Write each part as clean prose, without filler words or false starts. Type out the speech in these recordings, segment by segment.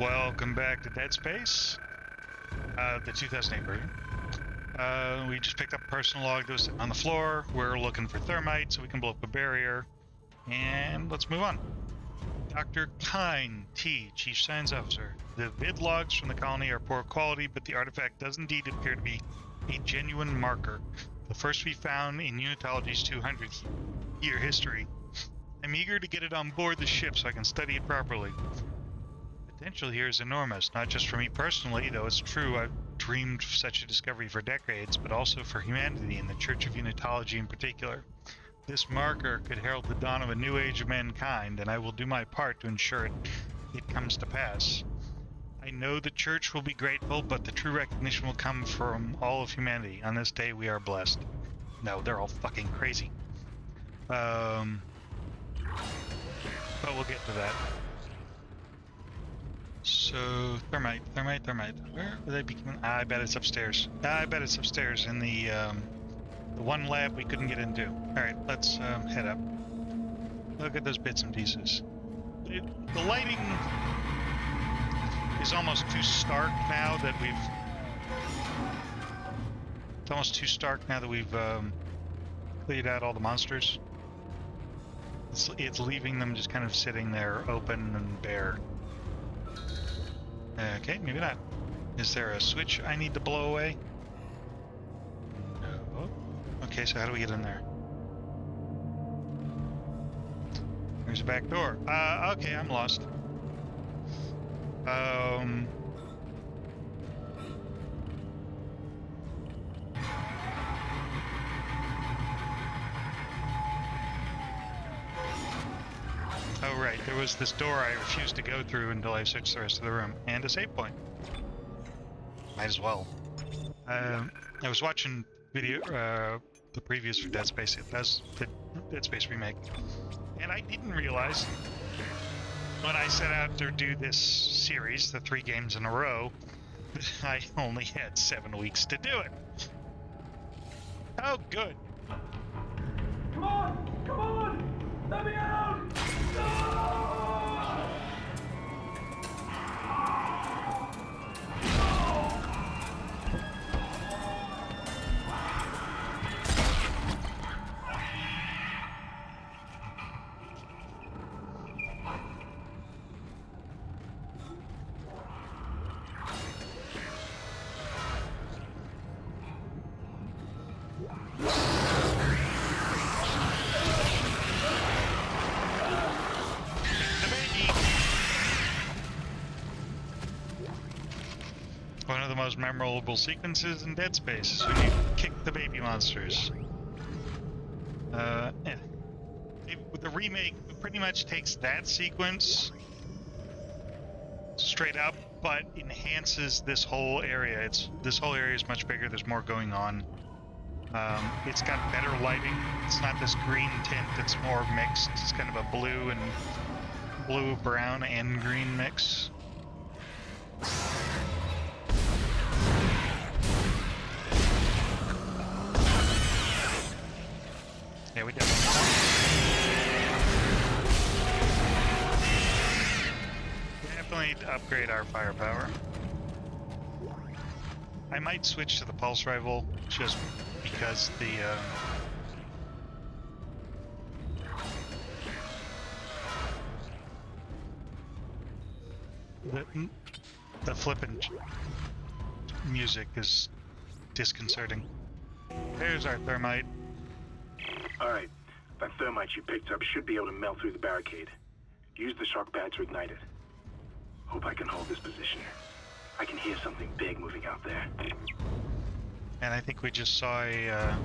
Welcome back to Dead Space, the 2008 version. We just picked up a personal log that was sitting on the floor. We're looking for thermite so we can blow up a barrier. And let's move on. Dr. Kine T, Chief Science Officer. The vid logs from the colony are poor quality, but the artifact does indeed appear to be a genuine marker. The first we found in Unitology's 200-year history. I'm eager to get it on board the ship so I can study it properly. The potential here is enormous, not just for me personally, though it's true I've dreamed of such a discovery for decades, but also for humanity and the Church of Unitology in particular. This marker could herald the dawn of a new age of mankind, and I will do my part to ensure it comes to pass. I know the Church will be grateful, but the true recognition will come from all of humanity. On this day, we are blessed. No, they're all fucking crazy. But we'll get to that. So, thermite. Where would they be coming? I bet it's upstairs. I bet it's upstairs in the one lab we couldn't get into. Alright, let's head up. Look at those bits and pieces. The lighting is almost too stark now that we've cleared out all the monsters. It's leaving them just kind of sitting there open and bare. Okay, maybe not. Is there a switch I need to blow away? No. Okay, so how do we get in there? There's a back door. Okay, I'm lost. Oh, right. There was this door I refused to go through until I searched the rest of the room. And a save point. Might as well. I was watching the previews for Dead Space. That's the Dead Space remake. And I didn't realize when I set out to do this series, the 3 games in a row, that I only had 7 weeks to do it. Oh, good. Come on! Come on! Let me out! No! One of the most memorable sequences in Dead Space is when you kick the baby monsters. Yeah. The remake pretty much takes that sequence straight up, but enhances this whole area. This whole area is much bigger. There's more going on. It's got better lighting. It's not this green tint. It's more mixed. It's kind of a blue, brown, and green mix. Yeah, we definitely upgrade our firepower. I might switch to the pulse rifle just because the flippin' music is disconcerting. There's our thermite. Alright, that thermite you picked up should be able to melt through the barricade. Use the shock pad to ignite it. Hope I can hold this position. I can hear something big moving out there. And I think we just saw a...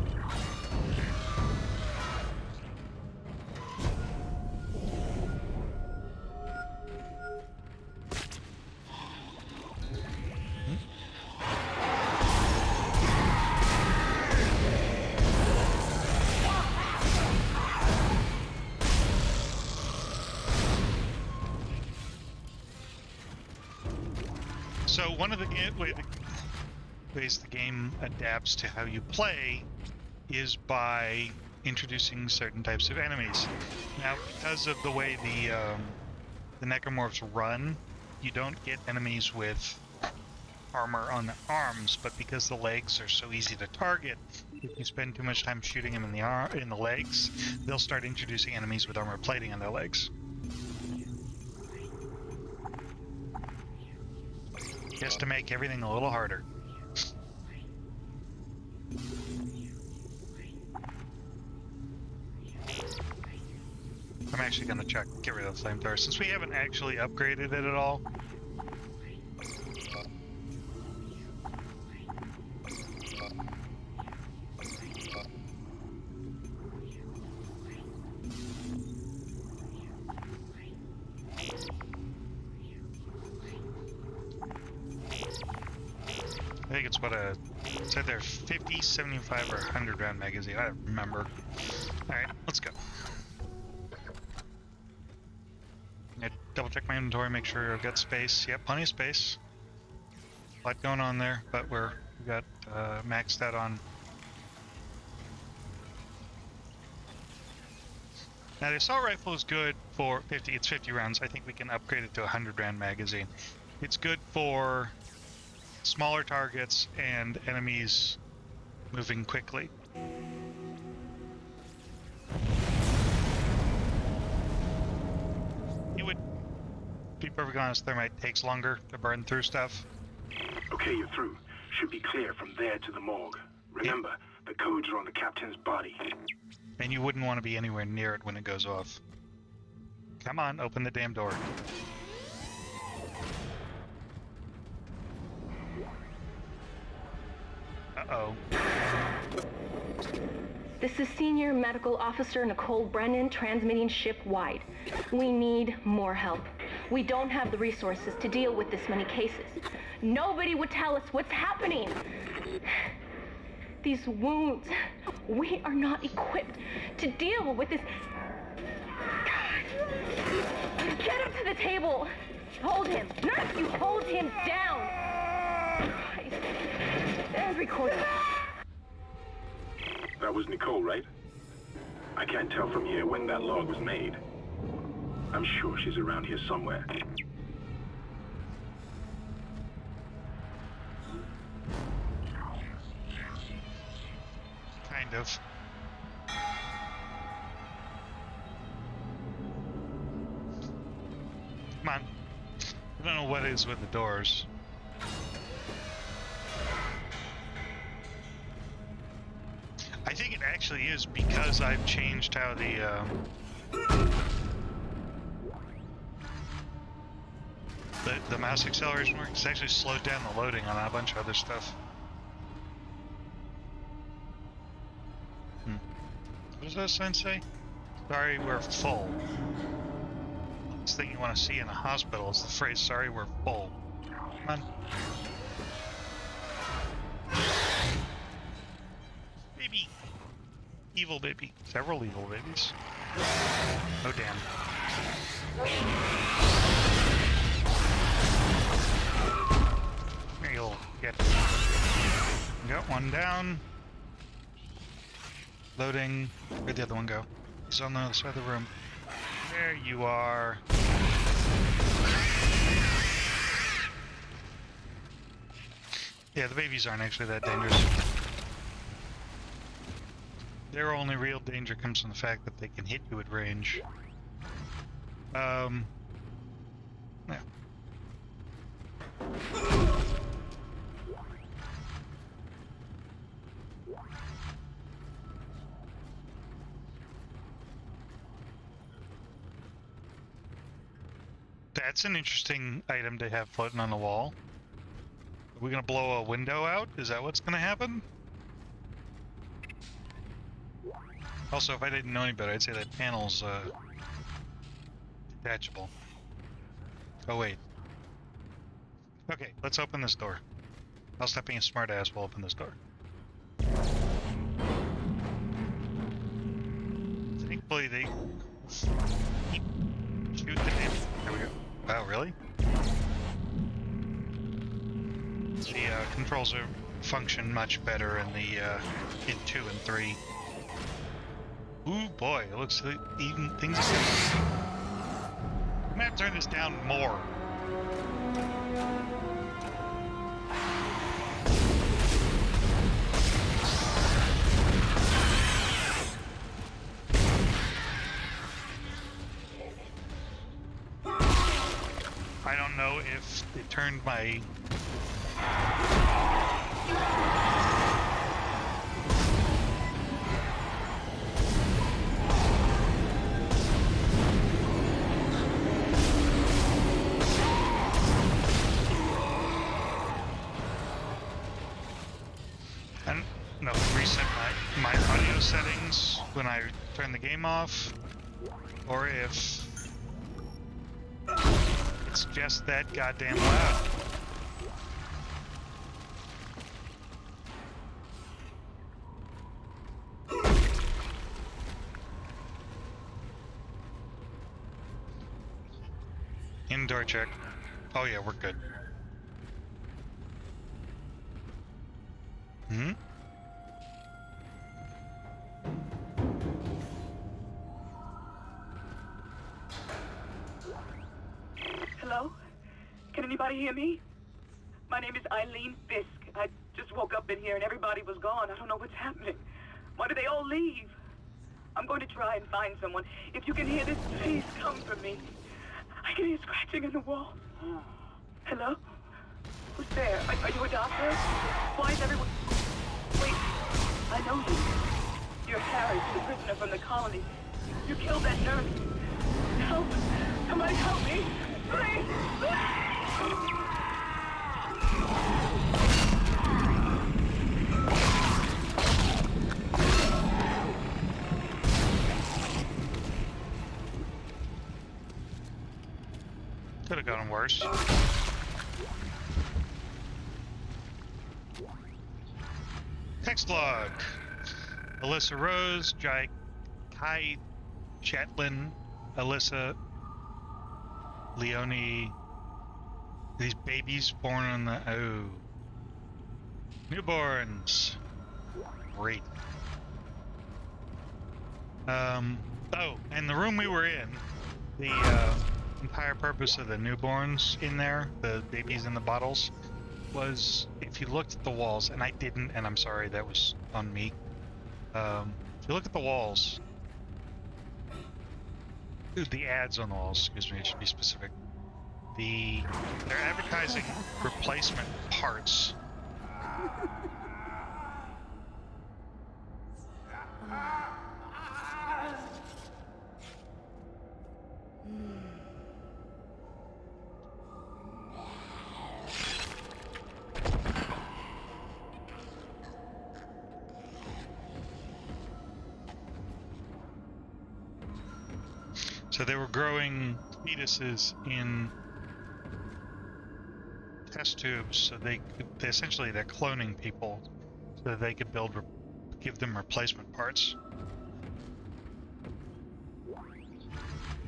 So one of the ways the game adapts to how you play is by introducing certain types of enemies. Now, because of the way the necromorphs run, you don't get enemies with armor on the arms, but because the legs are so easy to target, if you spend too much time shooting them in the legs, they'll start introducing enemies with armor plating on their legs. Just to make everything a little harder. I'm actually going to get rid of the flamethrower since we haven't actually upgraded it at all. I think it's what it said there, 50, 75, or 100 round magazine. I don't remember. Alright, let's go. I double check my inventory, make sure I've got space. Yep, plenty of space. A lot going on there, but we got maxed out on. Now the assault rifle is good for 50. It's 50 rounds. I think we can upgrade it to a 100 round magazine. It's good for smaller targets and enemies moving quickly. It would be perfectly honest, thermite takes longer to burn through stuff. Okay, you're through. Should be clear from there to the morgue. Remember, the codes are on the captain's body. And you wouldn't want to be anywhere near it when it goes off. Come on, open the damn door. Uh-oh. This is Senior Medical Officer Nicole Brennan transmitting ship-wide. We need more help. We don't have the resources to deal with this many cases. Nobody would tell us what's happening. These wounds, we are not equipped to deal with this. Get him to the table. Hold him. Nurse, you hold him down. Christ. And recording. That was Nicole, right? I can't tell from here when that log was made. I'm sure she's around here somewhere. Kind of. Come on. I don't know what it is with the doors. I think it actually is because I've changed how the mouse acceleration works. It's actually slowed down the loading on a bunch of other stuff. What does that sign say? Sorry, we're full. Last thing you want to see in a hospital is the phrase, sorry, we're full. Come on. Baby. Evil baby. Several evil babies. Oh, damn. Here you'll get. Got one down. Loading. Where'd the other one go? He's on the other side of the room. There you are. Yeah, the babies aren't actually that dangerous. Their only real danger comes from the fact that they can hit you at range. Yeah. That's an interesting item to have floating on the wall. Are we gonna blow a window out? Is that what's gonna happen? Also, if I didn't know any better, I'd say that panel's detachable. Oh wait. Okay, let's open this door. I'll stop being a smartass. We'll open this door. Thankfully, they shoot the damn. There we go. Wow, really? The controls are function much better in the in 2 and 3. Ooh boy, it looks like even things are. I'm gonna have to turn this down more. I don't know if it turned my... No, reset my audio settings when I turn the game off, or if it's just that goddamn loud. Indoor check. Oh yeah, we're good. Hmm? Hello? Can anybody hear me? My name is Eileen Fisk. I just woke up in here and everybody was gone. I don't know what's happening. Why did they all leave? I'm going to try and find someone. If you can hear this, please come for me. I can hear scratching in the wall. Hello? Who's there? Are you a doctor? Why is everyone... Wait, I know you. You're Harris, the prisoner from the colony. You killed that nurse. Help! Somebody help me! Please! Could have gotten worse. Text log. Alyssa Rose, Kai Chatlin, Alyssa, Leonie. These babies born on the... Oh. Newborns. Great. Oh, and the room we were in, the entire purpose of the newborns in there, the babies in the bottles, was if you looked at the walls, and I didn't, and I'm sorry, that was on me. If you look at the walls, the ads on the walls, excuse me, it should be specific. They're advertising replacement parts. So they were growing fetuses in test tubes, so they're cloning people, so that they could give them replacement parts.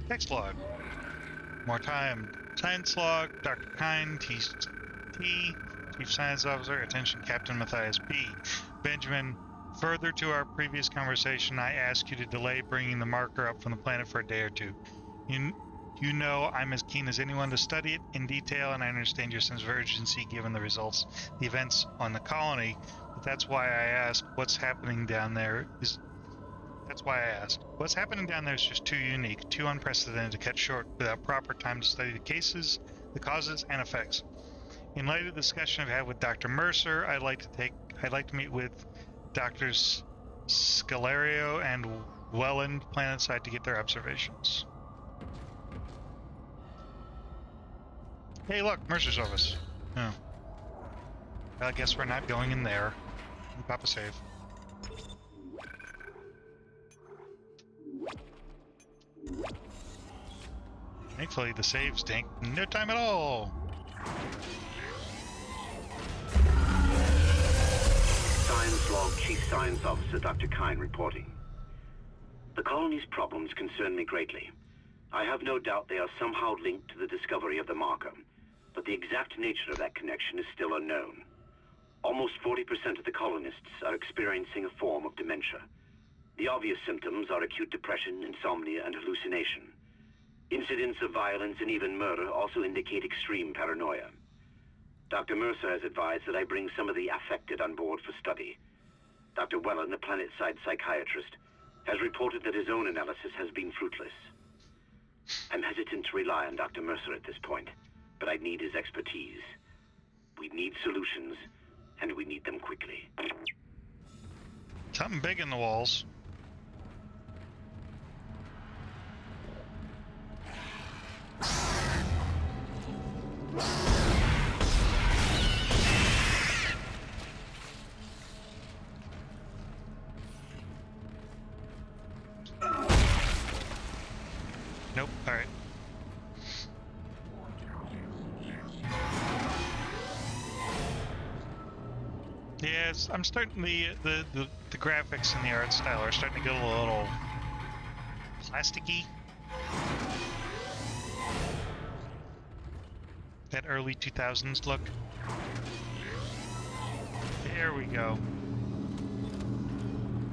Text log. More time. Science log. Dr. Kine, T, Chief Science Officer. Attention, Captain Matthias B. Benjamin. Further to our previous conversation, I asked you to delay bringing the marker up from the planet for a day or two. You know I'm as keen as anyone to study it in detail, and I understand your sense of urgency given the results, the events on the colony, but that's why I asked what's happening down there is... That's why I asked. What's happening down there is just too unique, too unprecedented to cut short without proper time to study the cases, the causes, and effects. In light of the discussion I've had with Dr. Mercer, I'd like to meet with Doctors Scalario and Welland planetside to get their observations. Hey, look, Mercer's office. Oh. Well, I guess we're not going in there. Pop a save. Thankfully, the saves take no time at all. Science log, Chief Science Officer Dr. Kine reporting. The colony's problems concern me greatly. I have no doubt they are somehow linked to the discovery of the marker, but the exact nature of that connection is still unknown. Almost 40% of the colonists are experiencing a form of dementia. The obvious symptoms are acute depression, insomnia, and hallucination. Incidents of violence and even murder also indicate extreme paranoia. Dr. Mercer has advised that I bring some of the affected on board for study. Dr. Welland, the planetside psychiatrist, has reported that his own analysis has been fruitless. I'm hesitant to rely on Dr. Mercer at this point, but I need his expertise. We need solutions, and we need them quickly. Something big in the walls. Nope. All right. Yes, I'm starting the graphics and the art style are starting to get a little plasticky. That early 2000s look. There we go.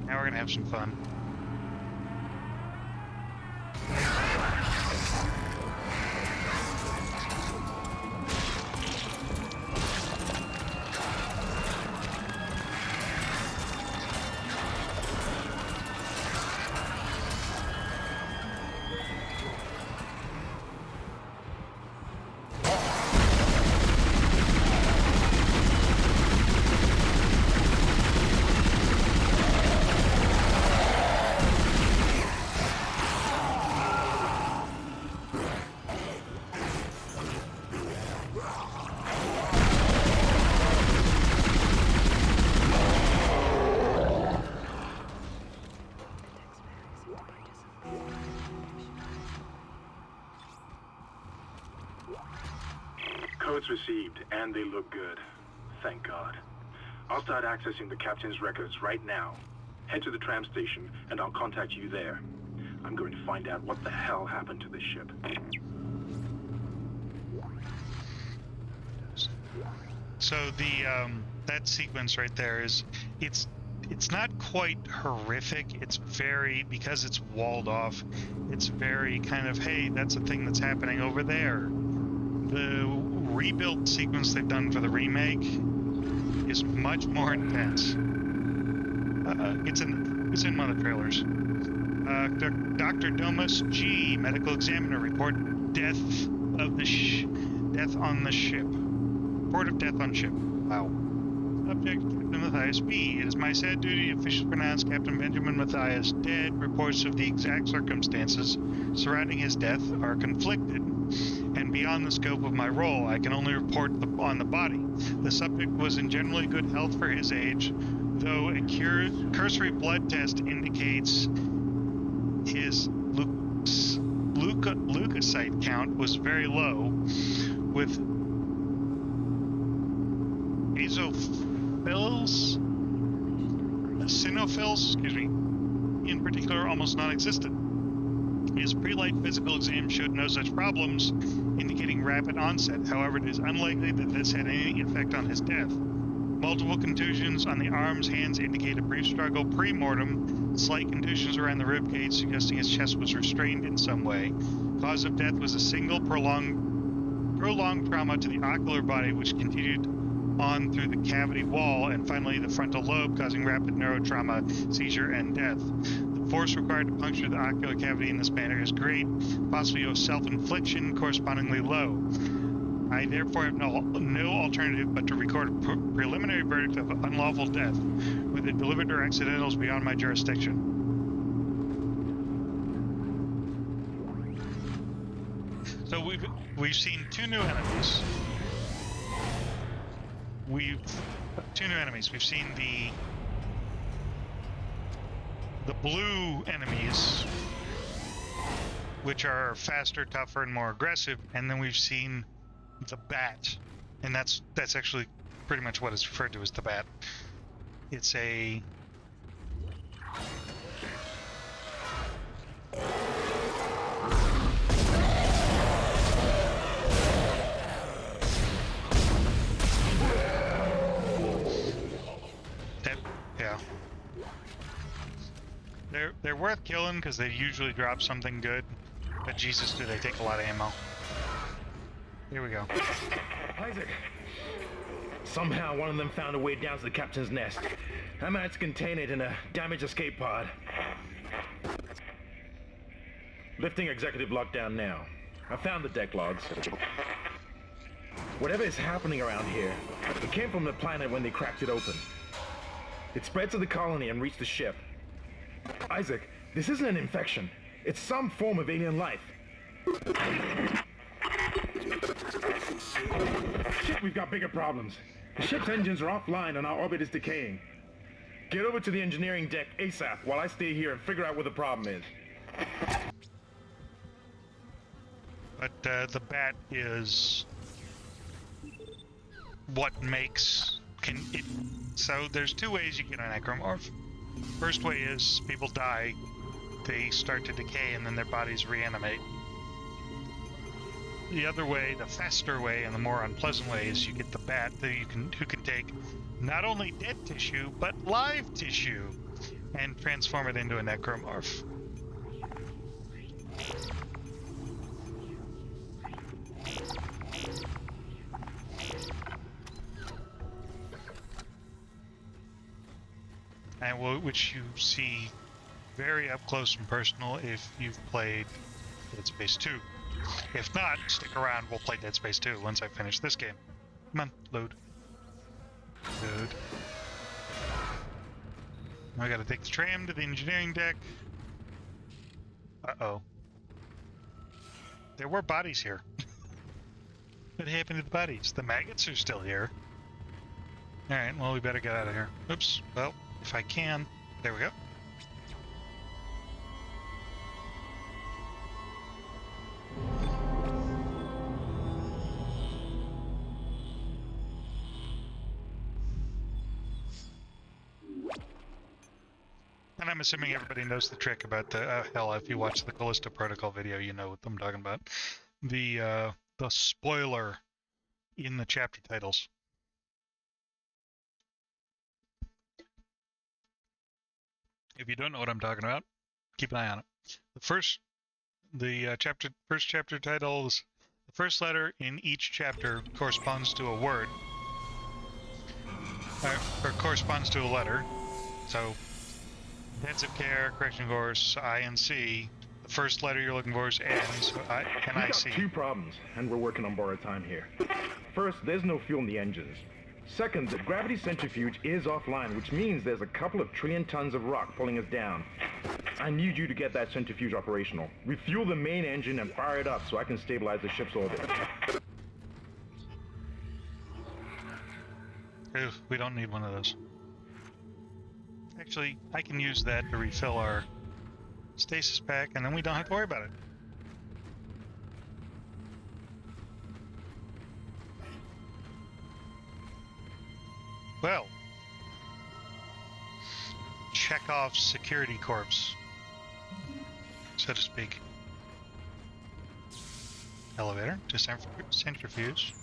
Now we're gonna have some fun. Codes received, and they look good. Thank God. I'll start accessing the captain's records right now. Head to the tram station, and I'll contact you there. I'm going to find out what the hell happened to this ship. So the that sequence right there is it's not quite horrific. It's very, because it's walled off, it's very kind of, hey, that's a thing that's happening over there. The rebuilt sequence they've done for the remake is much more intense. It's in one of the trailers. Dr. Domus G, medical examiner, report death of the death on the ship. Report of death on ship. Wow. Subject, Captain Matthias B. It is my sad duty to officially pronounce Captain Benjamin Matthias dead. Reports of the exact circumstances surrounding his death are conflicted, and beyond the scope of my role, I can only report on the body. The subject was in generally good health for his age, though a cursory blood test indicates his leukocyte count was very low, with cynophils, in particular, almost non-existent. His pre-light physical exam showed no such problems, indicating rapid onset. However, it is unlikely that this had any effect on his death. Multiple contusions on the arms, hands indicate a brief struggle pre-mortem. Slight contusions around the ribcage, suggesting his chest was restrained in some way. Cause of death was a single prolonged trauma to the ocular body, which continued on through the cavity wall, and finally the frontal lobe, causing rapid neurotrauma, seizure, and death. The force required to puncture the ocular cavity in this manner is great, possibly of self-infliction correspondingly low. I therefore have no alternative but to record a preliminary verdict of unlawful death, with the deliberate or accidentals beyond my jurisdiction. So we've seen two new enemies. We've seen the blue enemies, which are faster, tougher, and more aggressive, and then we've seen the bat, and that's actually pretty much what is referred to as the bat. It's a They're worth killing because they usually drop something good, but Jesus, do they take a lot of ammo. Here we go. Isaac! Somehow one of them found a way down to the captain's nest. I managed to contain it in a damaged escape pod. Lifting executive lockdown now. I found the deck logs. Whatever is happening around here, it came from the planet when they cracked it open. It spread to the colony and reached the ship. Isaac, this isn't an infection. It's some form of alien life. Shit, we've got bigger problems. The ship's engines are offline and our orbit is decaying. Get over to the engineering deck ASAP while I stay here and figure out what the problem is. But the bat is what makes it. So there's two ways you get a necromorph. First way is people die, they start to decay, and then their bodies reanimate. The other way, the faster way, and the more unpleasant way, is you get the bat who can take not only dead tissue but live tissue and transform it into a necromorph. And which you see very up close and personal if you've played Dead Space 2. If not, stick around, we'll play Dead Space 2 once I finish this game. Come on, load. Load. I gotta take the tram to the engineering deck. Uh-oh. There were bodies here. What happened to the bodies? The maggots are still here. Alright, well, we better get out of here. Oops, well, if I can. There we go. And I'm assuming everybody knows the trick about the hell, if you watch the Callisto Protocol video, you know what I'm talking about. The spoiler in the chapter titles. If you don't know what I'm talking about, keep an eye on it. First chapter titles, the first letter in each chapter corresponds to a word, or corresponds to a letter. So, intensive care, correction course, INC. The first letter you're looking for is N, so NIC. We've got two problems, and we're working on borrowed time here. First, there's no fuel in the engines. Second, the gravity centrifuge is offline, which means there's a couple of trillion tons of rock pulling us down. I need you to get that centrifuge operational. Refuel the main engine and fire it up so I can stabilize the ship's orbit. Ooh, we don't need one of those. Actually, I can use that to refill our stasis pack, and then we don't have to worry about it. Well, Chekhov's security corpse, so to speak. Elevator to centrifuge.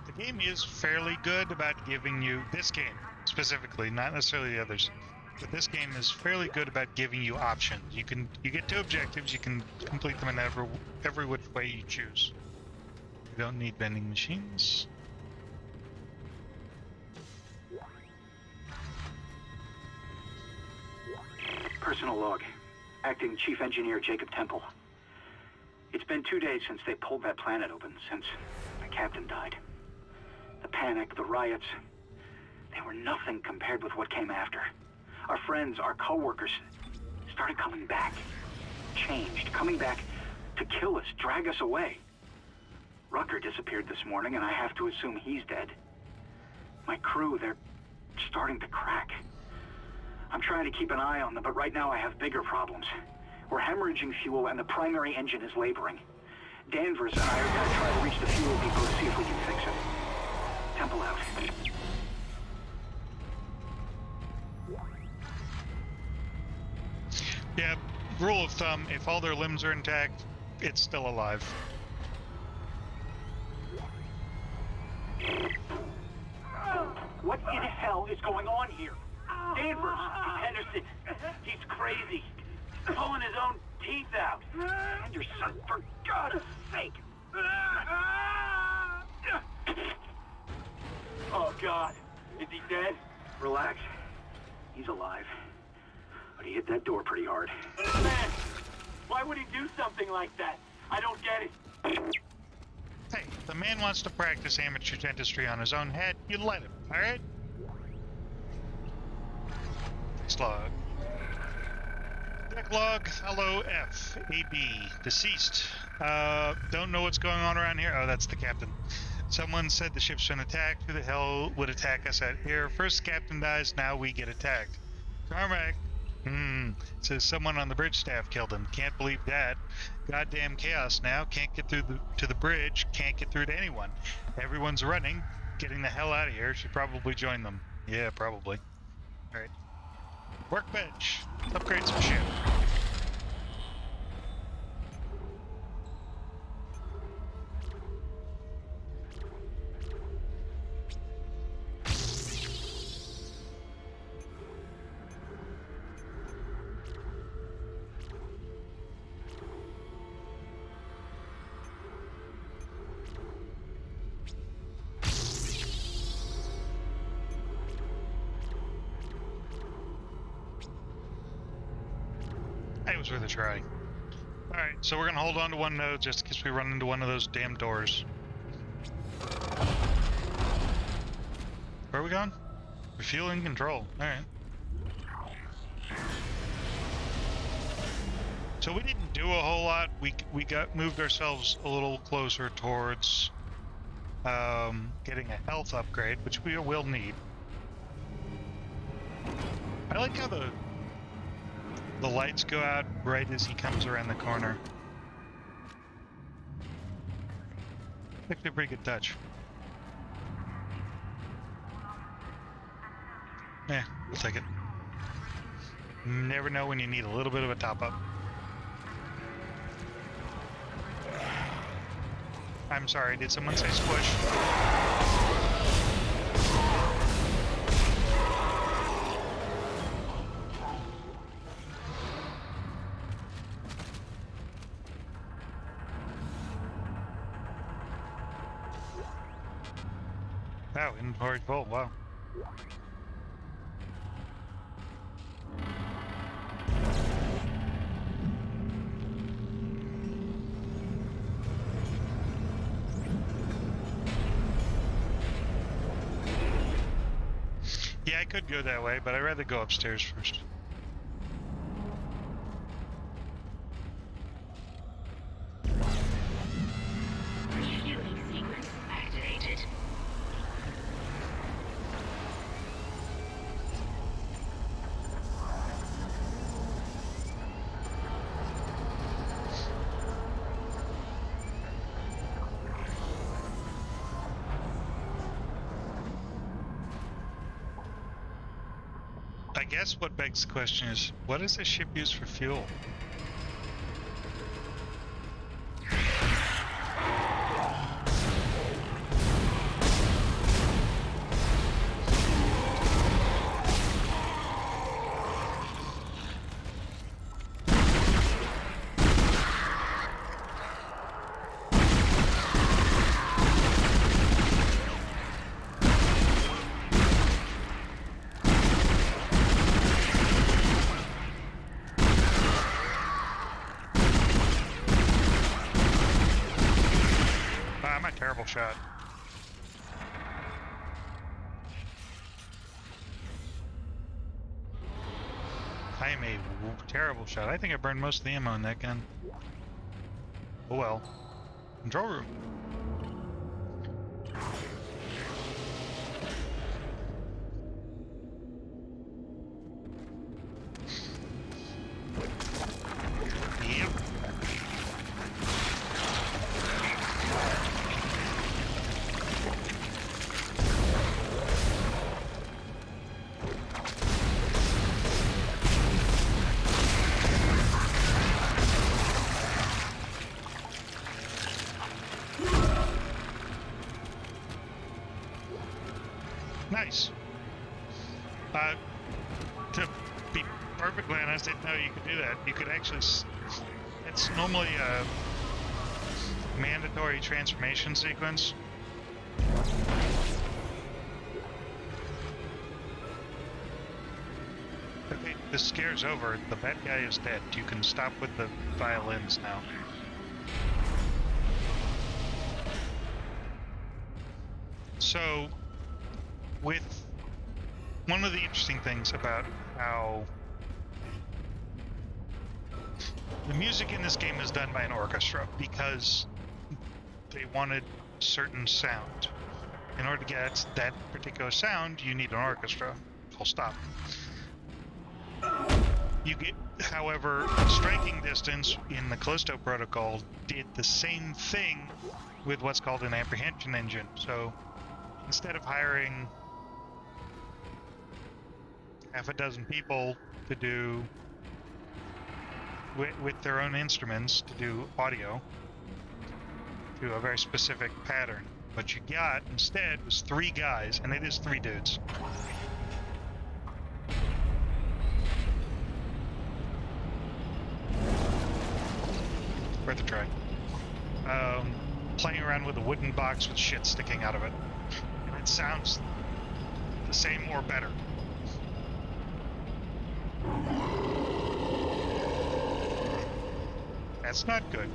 The game is fairly good about giving you, this game specifically, not necessarily the others, but this game is fairly good about giving you options. You get two objectives, you can complete them in every which way you choose. You don't need vending machines. Personal log. Acting Chief Engineer Jacob Temple. It's been 2 days since they pulled that planet open, since the captain died. The panic, the riots, they were nothing compared with what came after. Our friends, our co-workers, started coming back. Changed, coming back to kill us, drag us away. Rucker disappeared this morning, and I have to assume he's dead. My crew, they're starting to crack. I'm trying to keep an eye on them, but right now I have bigger problems. We're hemorrhaging fuel, and the primary engine is laboring. Danvers and I are going to try to reach the fuel depot to see if we can fix it. Temple out. Yeah, rule of thumb, if all their limbs are intact, it's still alive. What in hell is going on here? Danvers, Henderson, he's crazy. He's pulling his own teeth out. Henderson, for God's sake. Oh, God. Is he dead? Relax. He's alive. But he hit that door pretty hard. Man, why would he do something like that? I don't get it. Hey, the a man wants to practice amateur dentistry on his own head, you let him, alright? Next log. Deck log, hello F, AB, deceased. Don't know what's going on around here. Oh, that's the captain. Someone said the ship's been attacked. Who the hell would attack us out here? First captain dies, now we get attacked. Carmack. Says someone on the bridge staff killed him. Can't believe that. Goddamn chaos now. Can't get through to the bridge. Can't get through to anyone. Everyone's running. Getting the hell out of here. Should probably join them. Yeah, probably. Alright. Workbench. Let's upgrade some shit. It was worth a try. Alright, so we're gonna hold on to one node just in case we run into one of those damn doors. Where are we going? Refueling control. Alright. So we didn't do a whole lot. We moved ourselves a little closer towards getting a health upgrade, which we will need. I like how the lights go out right as he comes around the corner. Actually a pretty good touch. Yeah, we'll take it. Never know when you need a little bit of a top-up. I'm sorry, did someone say squish? Wow, inventory full, wow. Yeah, I could go that way, but I'd rather go upstairs first. Refueling sequence activated. I guess what begs the question is, what does this ship use for fuel? I'm a terrible shot. I am a terrible shot. I think I burned most of the ammo in that gun. Oh well. Control room. Yep. Nice. To be perfectly honest, I didn't know you could do that. You could actually... It's normally a mandatory transformation sequence. Okay, the scare's over. The bad guy is dead. You can stop with the violins now. So, with one of the interesting things about how the music in this game is done by an orchestra, because they wanted certain sound. In order to get that particular sound, you need an orchestra. Full stop. You get, however, striking distance in the Callisto Protocol did the same thing with what's called an apprehension engine. So instead of hiring half a dozen people to do with their own instruments to do audio to a very specific pattern, what you got instead was 3 guys, and it is 3 dudes. Worth a try. Playing around with a wooden box with shit sticking out of it. And it sounds the same or better. That's not good.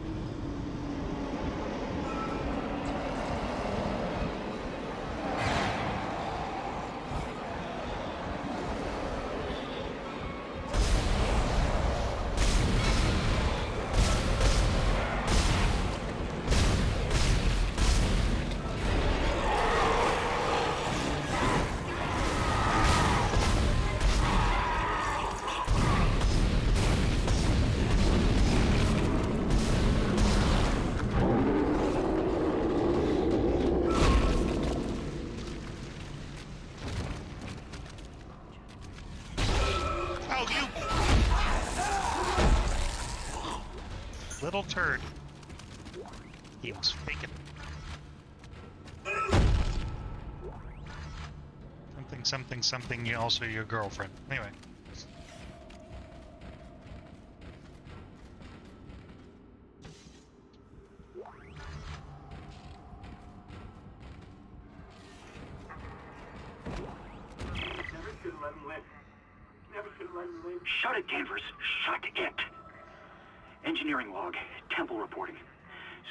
Little turd. He was faking. Something, something, something, you also your girlfriend. Anyway. Shut it, Danvers. Shut it. Engineering log. Temple reporting.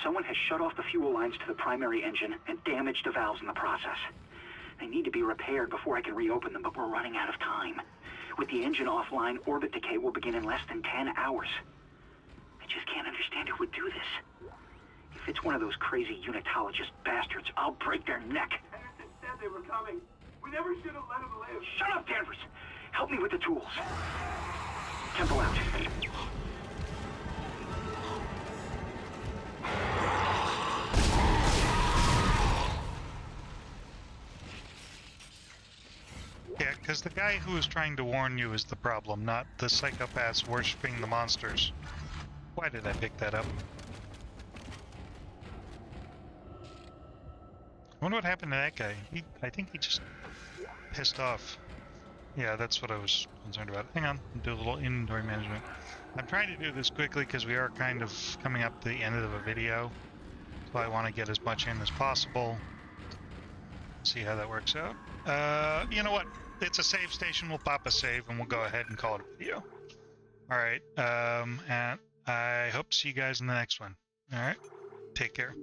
Someone has shut off the fuel lines to the primary engine and damaged the valves in the process. They need to be repaired before I can reopen them, but we're running out of time. With the engine offline, orbit decay will begin in less than 10 hours. I just can't understand who would do this. If it's one of those crazy unitologist bastards, I'll break their neck. Henderson said they were coming. We never should have let them live. Shut up, Danvers! Help me with the tools. Temple out. Yeah, because the guy who was trying to warn you is the problem, not the psychopaths worshipping the monsters. Why did I pick that up? I wonder what happened to that guy. I think he just pissed off. Yeah, that's what I was concerned about. Hang on, do a little inventory management. I'm trying to do this quickly because we are kind of coming up to the end of a video. So I want to get as much in as possible. See how that works out. You know what? It's a save station. We'll pop a save and we'll go ahead and call it a video. Alright, and I hope to see you guys in the next one. Alright, take care.